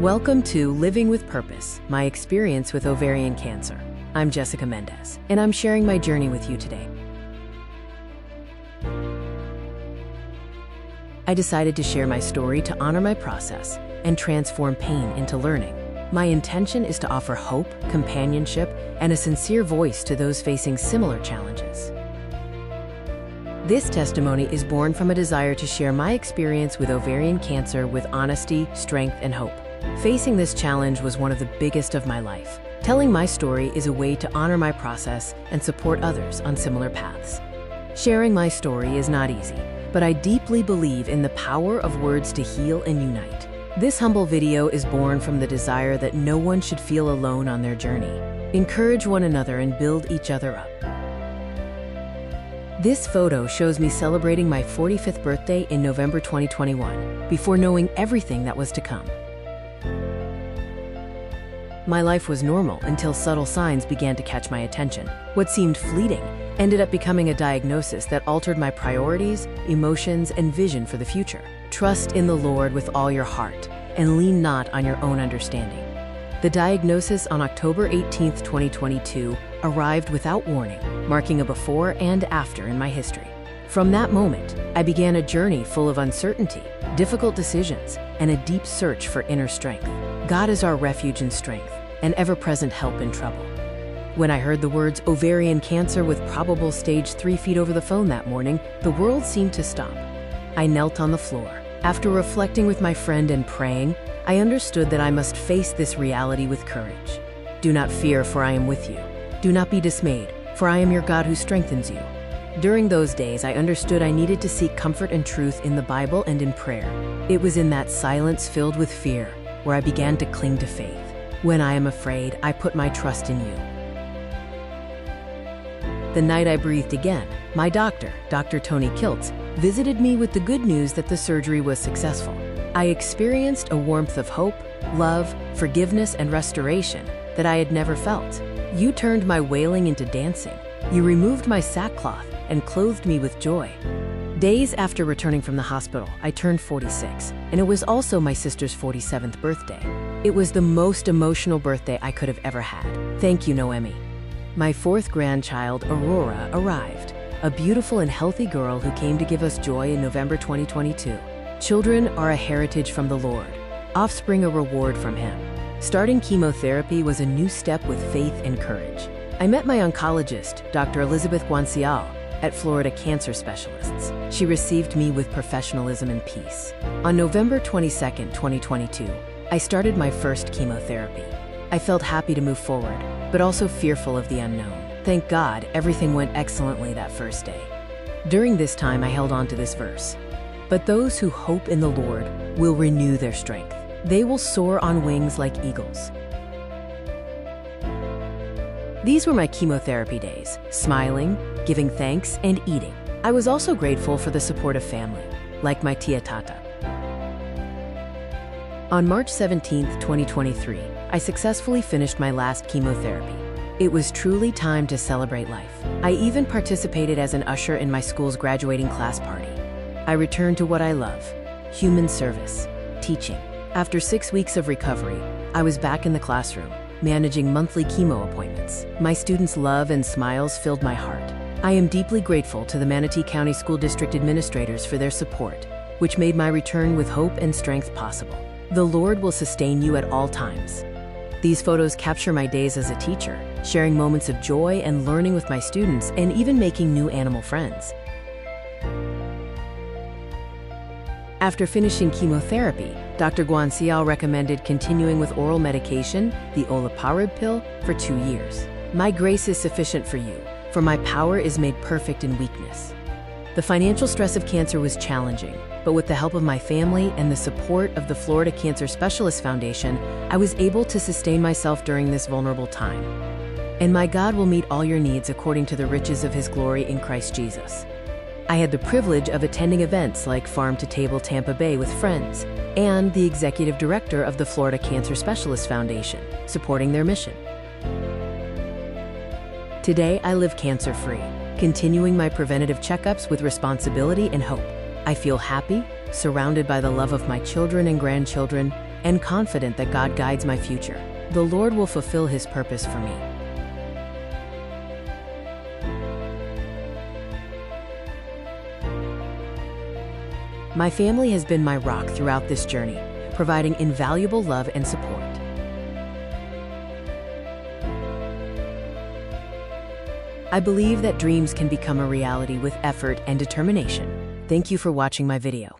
Welcome to Living with Purpose, my experience with ovarian cancer. I'm Jessica Mendez, and I'm sharing my journey with you today. I decided to share my story to honor my process and transform pain into learning. My intention is to offer hope, companionship, and a sincere voice to those facing similar challenges. This testimony is born from a desire to share my experience with ovarian cancer with honesty, strength, and hope. Facing this challenge was one of the biggest of my life. Telling my story is a way to honor my process and support others on similar paths. Sharing my story is not easy, but I deeply believe in the power of words to heal and unite. This humble video is born from the desire that no one should feel alone on their journey. Encourage one another and build each other up. This photo shows me celebrating my 45th birthday in November 2021, before knowing everything that was to come. My life was normal until subtle signs began to catch my attention. What seemed fleeting ended up becoming a diagnosis that altered my priorities, emotions, and vision for the future. Trust in the Lord with all your heart, and lean not on your own understanding. The diagnosis on October 18, 2022, arrived without warning, marking a before and after in my history. From that moment, I began a journey full of uncertainty, difficult decisions, and a deep search for inner strength. God is our refuge and strength, an ever-present help in trouble. When I heard the words ovarian cancer with probable stage 3 feet over the phone that morning, the world seemed to stop. I knelt on the floor. After reflecting with my friend and praying, I understood that I must face this reality with courage. Do not fear, for I am with you. Do not be dismayed, for I am your God who strengthens you. During those days, I understood I needed to seek comfort and truth in the Bible and in prayer. It was in that silence filled with fear where I began to cling to faith. When I am afraid, I put my trust in you. The night I breathed again, my doctor, Dr. Tony Kiltz, visited me with the good news that the surgery was successful. I experienced a warmth of hope, love, forgiveness, and restoration that I had never felt. You turned my wailing into dancing. You removed my sackcloth and clothed me with joy. Days after returning from the hospital, I turned 46, and it was also my sister's 47th birthday. It was the most emotional birthday I could have ever had. Thank you, Noemi. My fourth grandchild, Aurora, arrived, a beautiful and healthy girl who came to give us joy in November 2022. Children are a heritage from the Lord, offspring a reward from Him. Starting chemotherapy was a new step with faith and courage. I met my oncologist, Dr. Elizabeth Guanciale, at Florida Cancer Specialists. She received me with professionalism and peace. On November 22, 2022, I started my first chemotherapy. I felt happy to move forward, but also fearful of the unknown. Thank God, everything went excellently that first day. During this time, I held on to this verse. But those who hope in the Lord will renew their strength. They will soar on wings like eagles. These were my chemotherapy days, smiling, giving thanks, and eating. I was also grateful for the support of family, like my tia Tata. On March 17, 2023, I successfully finished my last chemotherapy. It was truly time to celebrate life. I even participated as an usher in my school's graduating class party. I returned to what I love, human service, teaching. After 6 weeks of recovery, I was back in the classroom, managing monthly chemo appointments. My students' love and smiles filled my heart. I am deeply grateful to the Manatee County School District administrators for their support, which made my return with hope and strength possible. The Lord will sustain you at all times. These photos capture my days as a teacher, sharing moments of joy and learning with my students, and even making new animal friends. After finishing chemotherapy, Dr. Guanciale recommended continuing with oral medication, the olaparib pill, for 2 years. My grace is sufficient for you, for my power is made perfect in weakness. The financial stress of cancer was challenging, but with the help of my family and the support of the Florida Cancer Specialists Foundation, I was able to sustain myself during this vulnerable time. And my God will meet all your needs according to the riches of His glory in Christ Jesus. I had the privilege of attending events like Farm to Table Tampa Bay with friends, and the executive director of the Florida Cancer Specialists Foundation, supporting their mission. Today, I live cancer-free, continuing my preventative checkups with responsibility and hope. I feel happy, surrounded by the love of my children and grandchildren, and confident that God guides my future. The Lord will fulfill His purpose for me. My family has been my rock throughout this journey, providing invaluable love and support. I believe that dreams can become a reality with effort and determination. Thank you for watching my video.